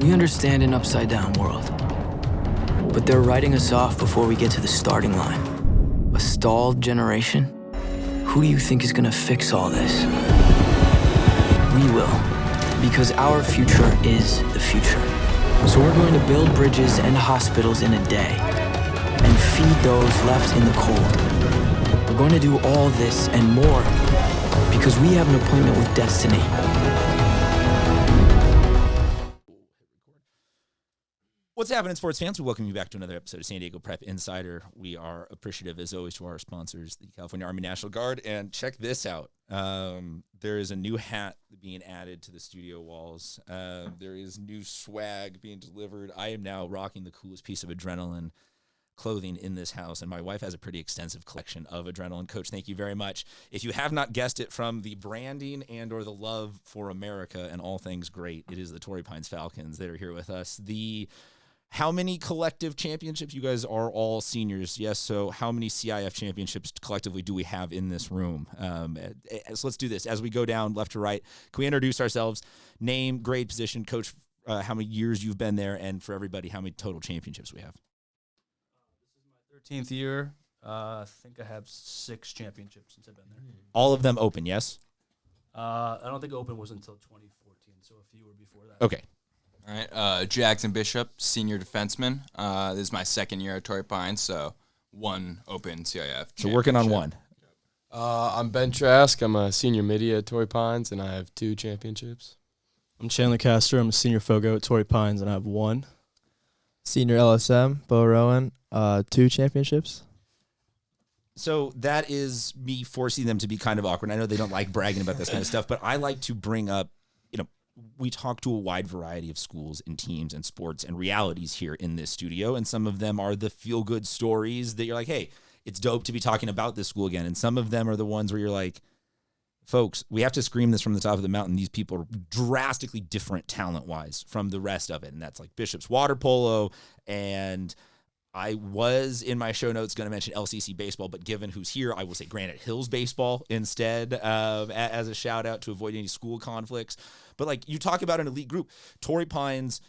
We understand an upside-down world, but they're writing us off before we get to the starting line. A stalled generation? Who do you think is gonna fix all this? We will, because our future is the future. So we're going to build bridges and hospitals in a day, and feed those left in the cold. We're going to do all this and more, because we have an appointment with destiny. What's happening, sports fans? We welcome you back to another episode of San Diego Prep Insider. We are appreciative, as always, to our sponsors, the California Army National Guard. And check this out. There is a new hat being added to the studio walls. There is new swag being delivered. I am now rocking the coolest piece of adrenaline clothing in this house, and my wife has a pretty extensive collection of adrenaline. Coach, thank you very much. If you have not guessed it from the branding and or the love for America and all things great, it is the Torrey Pines Falcons that are here with us. How many collective championships? You guys are all seniors, yes. So how many CIF championships collectively do we have in this room? So let's do this. As we go down left to right, can we introduce ourselves? Name, grade, position, coach, how many years you've been there, and for everybody, how many total championships we have? This is my 13th year. I think I have 6 championships since I've been there. All of them open, yes? I don't think open was until 2014, so a few were before that. Okay. All right, Jackson Bishop, senior defenseman. This is my second year at Torrey Pines, so 1 open CIF. So working on 1. I'm Ben Trask. I'm a senior midi at Torrey Pines, and I have 2 championships. I'm Chandler Castor. I'm a senior Fogo at Torrey Pines, and I have 1. Senior LSM, Beau Rowan, 2 championships. So that is me forcing them to be kind of awkward. I know they don't like bragging about this kind of stuff, but I like to bring up, we talk to a wide variety of schools and teams and sports and realities here in this studio, and some of them are the feel-good stories that you're like, hey, it's dope to be talking about this school again, and some of them are the ones where you're like, folks, we have to scream this from the top of the mountain. These people are drastically different talent-wise from the rest of it, and that's like Bishop's water polo, and I was in my show notes going to mention LCC baseball, but given who's here, I will say Granite Hills baseball instead as a shout out to avoid any school conflicts. But like you talk about an elite group, Torrey Pines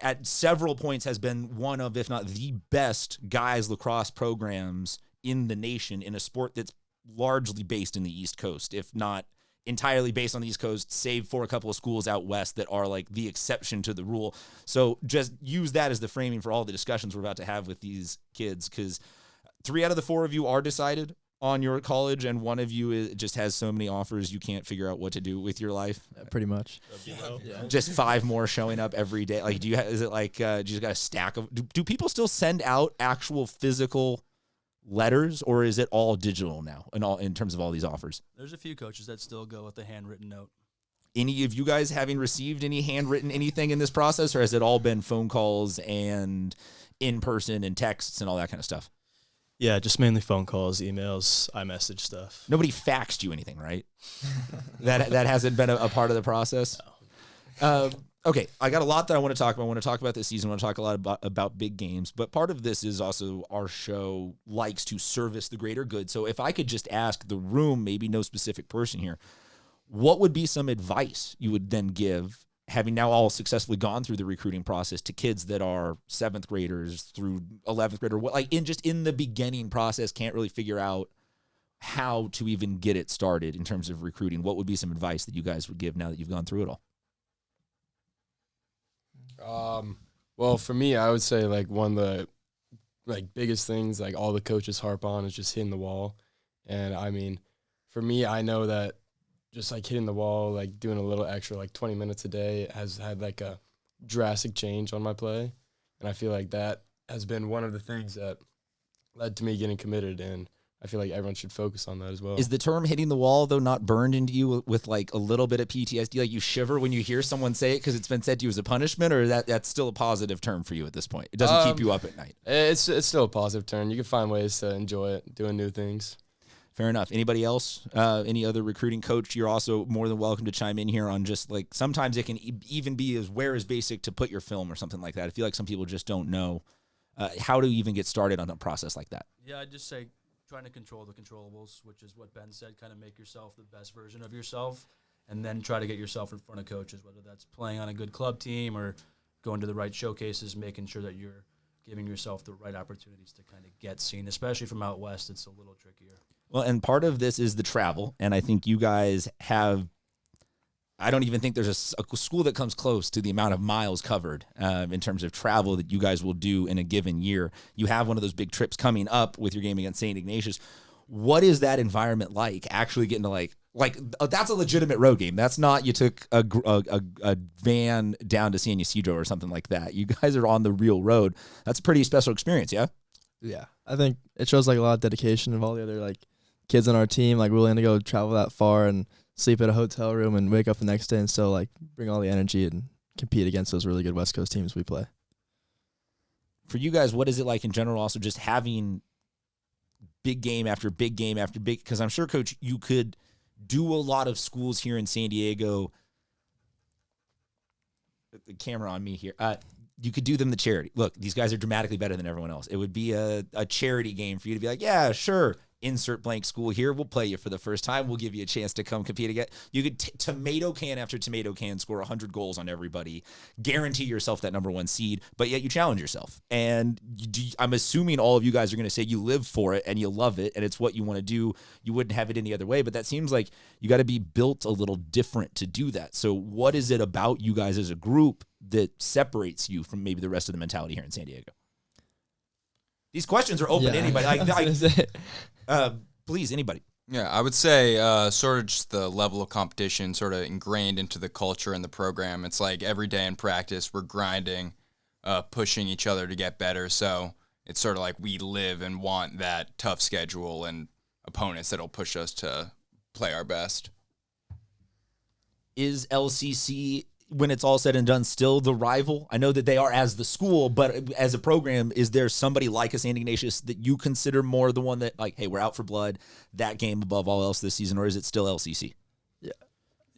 at several points has been one of, if not the best guys lacrosse programs in the nation in a sport that's largely based in the East Coast, if not entirely based on the East Coast, save for a couple of schools out west that are like the exception to the rule. So just use that as the framing for all the discussions we're about to have with these kids, because 3 out of the 4 of you are decided on your college, and one of you just has so many offers you can't figure out what to do with your life. Pretty much. Just 5 more showing up every day. Like, is it like do you just got a stack of? Do people still send out actual physical letters, or is it all digital now in terms of all these offers? There's a few coaches that still go with the handwritten note. Any of you guys having received any handwritten anything in this process, or has it all been phone calls and in-person and texts and all that kind of stuff? Yeah, just mainly phone calls, emails, iMessage stuff. Nobody faxed you anything, right? that hasn't been a part of the process? No. Okay, I got a lot that I want to talk about. I want to talk about this season. I want to talk a lot about big games. But part of this is also our show likes to service the greater good. So if I could just ask the room, maybe no specific person here, what would be some advice you would then give, having now all successfully gone through the recruiting process, to kids that are 7th graders through 11th grader, in the beginning process, can't really figure out how to even get it started in terms of recruiting? What would be some advice that you guys would give now that you've gone through it all? Well, for me, I would say like one of the biggest things like all the coaches harp on is just hitting the wall. And I mean, for me, I know that just like hitting the wall, like doing a little extra, like 20 minutes a day has had like a drastic change on my play. And I feel like that has been one of the things that led to me getting committed. And I feel like everyone should focus on that as well. Is the term hitting the wall, though, not burned into you with like a little bit of PTSD? Like you shiver when you hear someone say it because it's been said to you as a punishment, or that's still a positive term for you at this point? It doesn't keep you up at night. It's still a positive term. You can find ways to enjoy it, doing new things. Fair enough. Anybody else? Any other recruiting coach? You're also more than welcome to chime in here on just like sometimes it can even be as where is basic to put your film or something like that. I feel like some people just don't know how to even get started on a process like that. Yeah, I'd just say trying to control the controllables, which is what Ben said, kind of make yourself the best version of yourself. and then try to get yourself in front of coaches, whether that's playing on a good club team or going to the right showcases, making sure that you're giving yourself the right opportunities to kind of get seen, especially from out west. It's a little trickier. Well, and part of this is the travel, and I think you guys have. I don't even think there's a school that comes close to the amount of miles covered in terms of travel that you guys will do in a given year. You have one of those big trips coming up with your game against St. Ignatius. What is that environment like? Actually getting to that's a legitimate road game. That's not you took a van down to San Ysidro or something like that. You guys are on the real road. That's a pretty special experience, yeah? Yeah, I think it shows like a lot of dedication of all the other like kids on our team, like willing to go travel that far and sleep at a hotel room and wake up the next day and still like bring all the energy and compete against those really good West Coast teams we play. For you guys, what is it like in general? Also, just having big game after big game after big, because I'm sure, Coach, you could do a lot of schools here in San Diego. The camera on me here. You could do them the charity. Look, these guys are dramatically better than everyone else. It would be a charity game for you to be like, yeah, sure, insert blank school here. We'll play you for the first time. We'll give you a chance to come compete again. You could tomato can after tomato can score 100 goals on everybody, guarantee yourself that number one seed, but yet you challenge yourself. And I'm assuming all of you guys are going to say you live for it and you love it and it's what you want to do. You wouldn't have it any other way, but that seems like you got to be built a little different to do that. So what is it about you guys as a group that separates you from maybe the rest of the mentality here in San Diego? These questions are open to anybody. Please, anybody. Yeah, I would say sort of just the level of competition sort of ingrained into the culture and the program. It's like every day in practice, we're grinding, pushing each other to get better. So it's sort of like we live and want that tough schedule and opponents that'll push us to play our best. Is LCC, when it's all said and done, still the rival? I know that they are as the school, but as a program, is there somebody like a St. Ignatius that you consider more the one that, like, hey, we're out for blood, that game above all else this season, or is it still LCC? Yeah,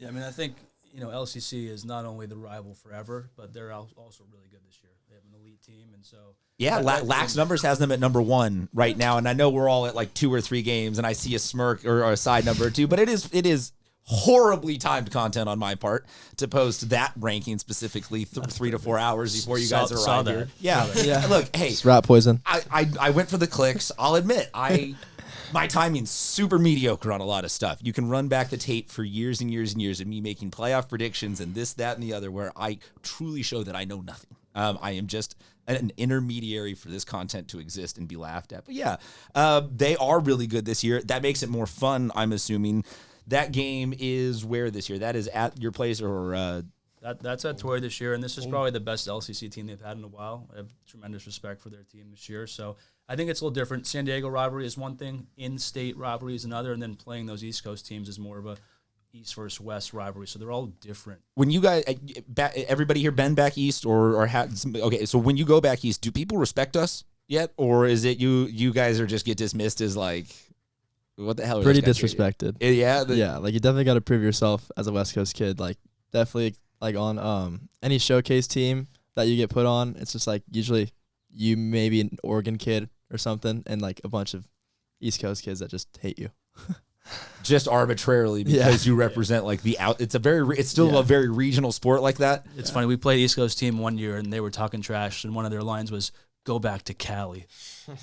I mean, I think, LCC is not only the rival forever, but they're also really good this year. They have an elite team, and so... Yeah, Lax Numbers has them at number one right now, and I know we're all at like 2 or 3 games, and I see a smirk or a side number or two, but it is horribly timed content on my part to post that ranking specifically 3 to 4 hours before you guys arrive here. Yeah. Look, hey, it's rat poison. I went for the clicks. I'll admit, my timing's super mediocre on a lot of stuff. You can run back the tape for years and years and years of me making playoff predictions and this, that, and the other, where I truly show that I know nothing. I am just an intermediary for this content to exist and be laughed at. But yeah, they are really good this year. That makes it more fun, I'm assuming. That game is where this year? That is at your place, or that's at Torrey this year, and this is probably the best LCC team they've had in a while. I have tremendous respect for their team this year, so I think it's a little different. San Diego rivalry is one thing, in-state rivalry is another, and then playing those East Coast teams is more of a East versus West rivalry, so they're all different. When you guys, everybody here been back East, okay, so when you go back East, do people respect us yet, or is it you guys are just get dismissed as like, what the hell? Pretty disrespected. Yeah, like you definitely got to prove yourself as a West Coast kid. Like definitely, like on any showcase team that you get put on, it's just like usually you maybe an Oregon kid or something, and like a bunch of East Coast kids that just hate you. Just arbitrarily because you represent like the out. It's still a very regional sport like that. It's funny. We played East Coast team one year and they were talking trash, and one of their lines was "Go back to Cali,"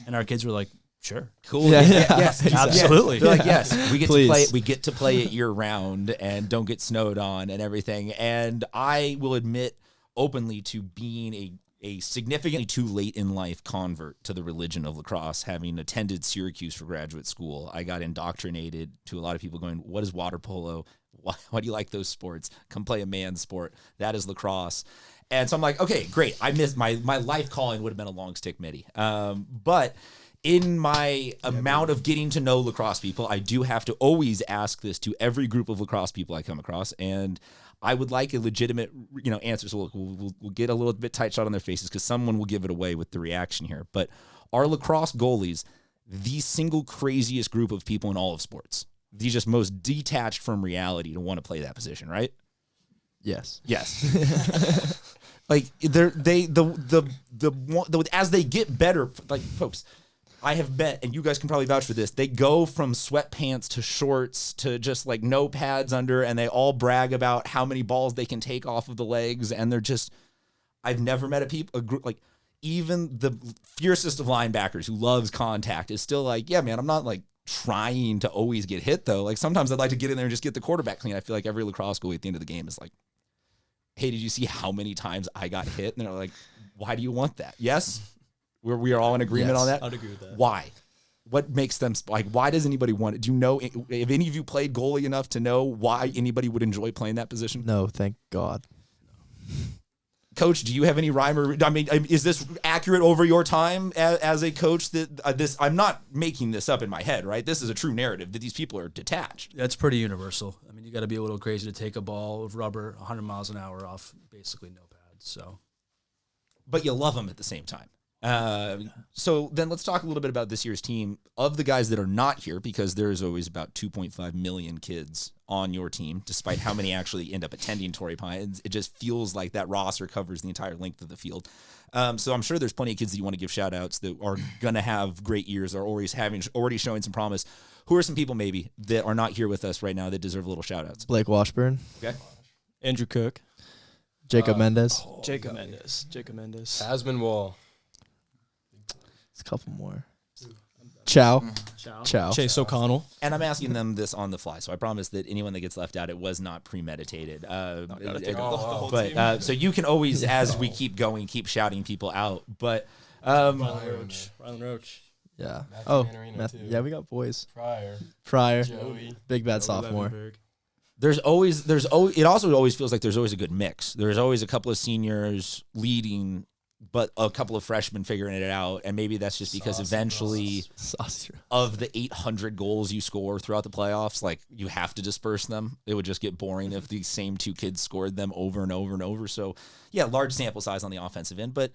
and our kids were like, "Sure, cool, yes, absolutely." They're like, "Yes, we get to play. We get to play it year round and don't get snowed on and everything." And I will admit openly to being a significantly too late in life convert to the religion of lacrosse, having attended Syracuse for graduate school. I got indoctrinated to a lot of people going, what is water polo? Why do you like those sports? Come play a man's sport. That is lacrosse. And so I'm like, okay, great. I missed my life calling would have been a long stick midi. But in my amount of getting to know lacrosse people, I do have to always ask this to every group of lacrosse people I come across. And I would like a legitimate, answer. So we'll get a little bit tight shot on their faces because someone will give it away with the reaction here. But are lacrosse goalies the single craziest group of people in all of sports? The just most detached from reality to want to play that position, right? Yes. Like as they get better, like folks, I have bet, and you guys can probably vouch for this, they go from sweatpants to shorts to just like no pads under, and they all brag about how many balls they can take off of the legs, and they're just, I've never met a group, like even the fiercest of linebackers who loves contact is still like, yeah, man, I'm not like trying to always get hit though. Like sometimes I'd like to get in there and just get the quarterback clean. I feel like every lacrosse goalie at the end of the game is like, hey, did you see how many times I got hit? And they're like, why do you want that? Yes? We are all in agreement on that? I'd agree with that. Why? What makes them, like, why does anybody want it? Do you know, if any of you played goalie enough to know why anybody would enjoy playing that position? No, thank God. Coach, do you have any rhyme or, I mean, is this accurate over your time as a coach that I'm not making this up in my head, right? This is a true narrative that these people are detached. That's pretty universal. I mean, you got to be a little crazy to take a ball of rubber 100 miles an hour off basically no pads. So, but you love them at the same time. So then let's talk a little bit about this year's team. Of the guys that are not here, because there's always about 2.5 million kids on your team, despite how many actually end up attending Torrey Pines, it just feels like that roster covers the entire length of the field. So I'm sure there's plenty of kids that you want to give shout outs that are going to have great years, or already showing some promise. Who are some people maybe that are not here with us right now that deserve a little shout outs? Blake Washburn, Okay. Andrew Cook, Jacob Mendez. Jacob Mendes. Tasman Wall. It's a couple more. Chow. ciao. Chase O'Connell. And I'm asking them this on the fly, so I promise that anyone that gets left out, it was not premeditated. So you can always, as we keep going, keep shouting people out. But Rylan Roach. Yeah. Matthew Manarino, too. Yeah, we got boys. Prior. Prior. Joey. Big bad sophomore. Levenberg. it also always feels like there's always a good mix. There's always a couple of seniors leading, but a couple of freshmen figuring it out. And maybe that's just because eventually of the 800 goals you score throughout the playoffs, like you have to disperse them. It would just get boring if the same two kids scored them over and over and over. So yeah, large sample size on the offensive end, but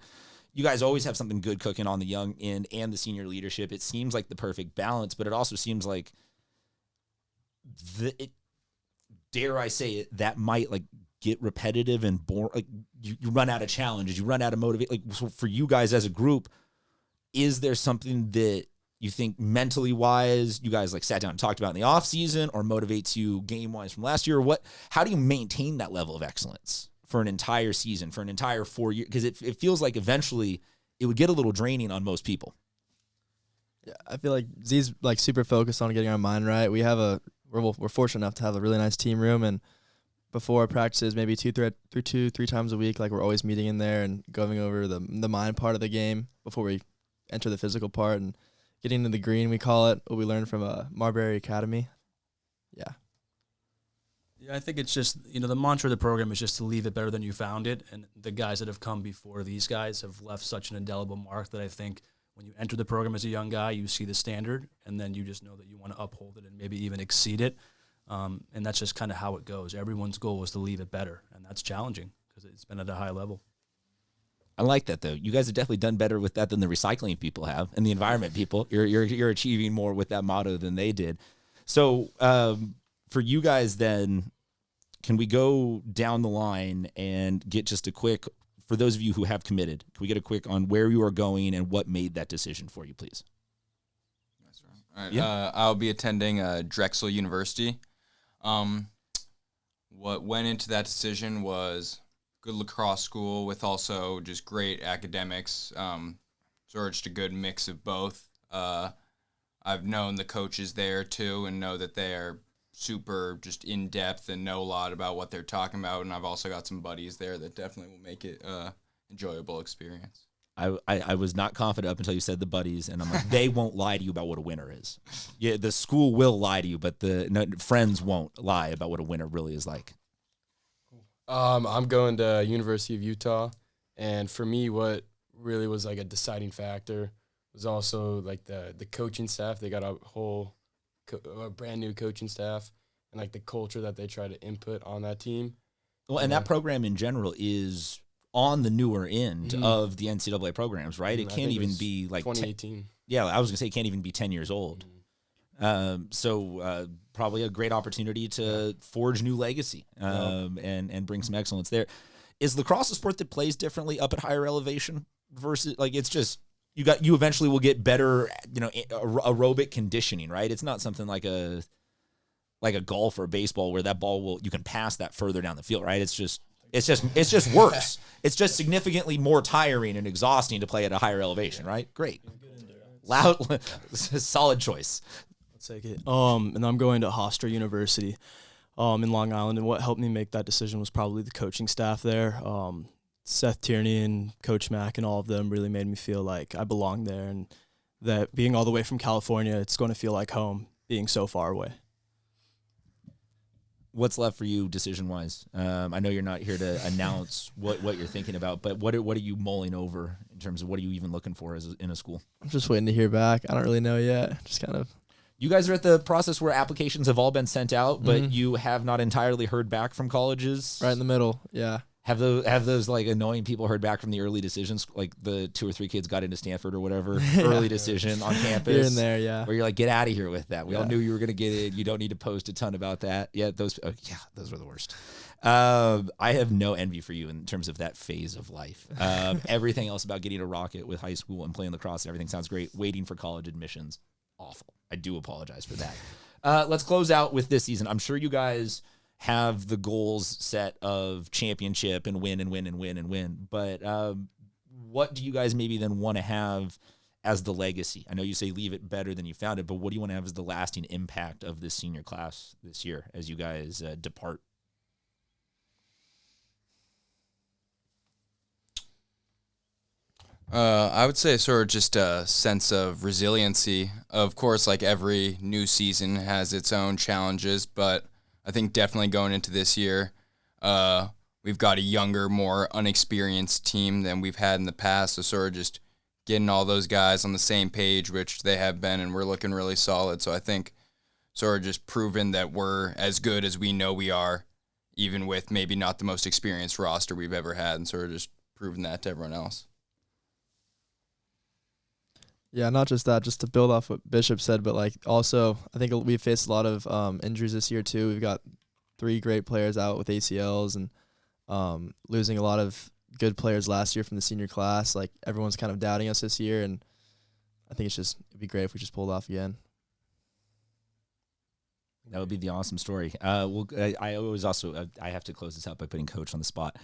you guys always have something good cooking on the young end and the senior leadership. It seems like the perfect balance, but it also seems like dare I say it, that might like get repetitive and boring. Like you run out of challenges, you run out of motivation. Like, so for you guys as a group, is there something that you think mentally wise you guys like sat down and talked about in the off season, or motivates you game wise from last year? How do you maintain that level of excellence for an entire season, for an entire 4 years? Because it feels like eventually it would get a little draining on most people. Yeah, I feel like Z's like super focused on getting our mind right. We're fortunate enough to have a really nice team room, and before practices, maybe three times a week, like we're always meeting in there and going over the mind part of the game before we enter the physical part and getting into the green, we call it, what we learned from Marbury Academy. Yeah. Yeah, I think it's just, the mantra of the program is just to leave it better than you found it. And the guys that have come before these guys have left such an indelible mark that I think when you enter the program as a young guy, you see the standard, and then you just know that you want to uphold it and maybe even exceed it. And that's just kind of how it goes. Everyone's goal is to leave it better, and that's challenging because it's been at a high level. I like that though. You guys have definitely done better with that than the recycling people have, and the environment people. You're achieving more with that motto than they did. So for you guys, then, can we go down the line and get just a quick, for those of you who have committed, can we get a quick on where you are going and what made that decision for you, please? All right. Yeah. I'll be attending Drexel University. What went into that decision was good lacrosse school with also just great academics. Sort of just a good mix of both. I've known the coaches there too and know that they are super just in depth and know a lot about what they're talking about. And I've also got some buddies there that definitely will make it enjoyable experience. I was not confident up until you said the buddies, and I'm like, they won't lie to you about what a winner is. Yeah, the school will lie to you, but friends won't lie about what a winner really is like. I'm going to University of Utah, and for me, what really was like a deciding factor was also like the coaching staff. They got a whole a brand new coaching staff, and like the culture that they try to input on that team. Well, and that program in general is on the newer end of the NCAA programs, right? It can't even be like 2018. Yeah, I was gonna say it can't even be 10 years old. So probably a great opportunity to forge new legacy and bring some excellence there. Is lacrosse a sport that plays differently up at higher elevation versus, like, it's just, you eventually will get better, aerobic conditioning, right? It's not something like a golf or baseball where that ball you can pass that further down the field, right? It's just worse. It's just significantly more tiring and exhausting to play at a higher elevation, right? Great. Loud, solid choice. I'll take it. And I'm going to Hofstra University in Long Island, and what helped me make that decision was probably the coaching staff there. Seth Tierney and Coach Mack and all of them really made me feel like I belong there, and that being all the way from California, it's going to feel like home being so far away. What's left for you decision-wise? I know you're not here to announce what you're thinking about, but what are you mulling over in terms of what are you even looking for in a school? I'm just waiting to hear back. I don't really know yet. Just kind of. You guys are at the process where applications have all been sent out, but you have not entirely heard back from colleges? Right in the middle, yeah. Have those like annoying people heard back from the early decisions, like the 2 or 3 kids got into Stanford or whatever, early decision on campus? Here and there, yeah. Where you're like, get out of here with that. We all knew you were going to get in. You don't need to post a ton about that. Yeah, those were the worst. I have no envy for you in terms of that phase of life. Everything else about getting a rocket with high school and playing lacrosse and everything sounds great. Waiting for college admissions, awful. I do apologize for that. Let's close out with this season. I'm sure you guys have the goals set of championship and win and win and win and win. But what do you guys maybe then want to have as the legacy? I know you say leave it better than you found it, but what do you want to have as the lasting impact of this senior class this year as you guys depart? I would say sort of just a sense of resiliency. Of course, like every new season has its own challenges, but I think definitely going into this year, we've got a younger, more unexperienced team than we've had in the past. So sort of just getting all those guys on the same page, which they have been, and we're looking really solid. So I think sort of just proving that we're as good as we know we are, even with maybe not the most experienced roster we've ever had, and sort of just proving that to everyone else. Yeah, not just that, just to build off what Bishop said, but like also I think we've faced a lot of injuries this year too. We've got 3 great players out with ACLs and losing a lot of good players last year from the senior class. Like everyone's kind of doubting us this year, and I think it'd be great if we just pulled off again. That would be the awesome story. I always also I have to close this out by putting Coach on the spot.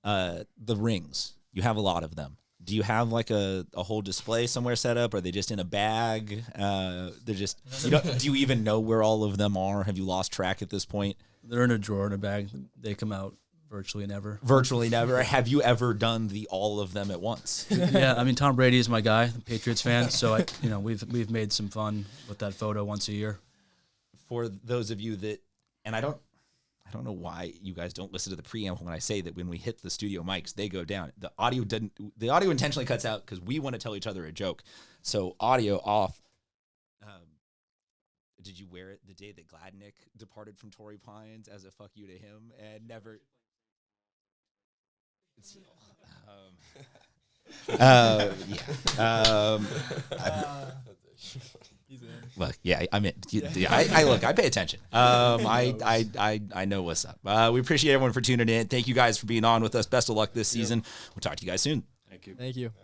The rings, you have a lot of them. Do you have like a whole display somewhere set up? Are they just in a bag? They're just. Do you even know where all of them are? Have you lost track at this point? They're in a drawer in a bag. They come out virtually never. Virtually never. Have you ever done all of them at once? Yeah, I mean Tom Brady is my guy, the Patriots fan. So we've made some fun with that photo once a year. For those of you that, and I don't know why you guys don't listen to the preamble when I say that when we hit the studio mics, they go down. The audio intentionally cuts out because we want to tell each other a joke. So audio off. Did you wear it the day that Gladnick departed from Torrey Pines as a fuck you to him and never? Look, yeah, I mean, I pay attention. I know what's up. We appreciate everyone for tuning in. Thank you guys for being on with us. Best of luck this season. We'll talk to you guys soon. Thank you. Thank you.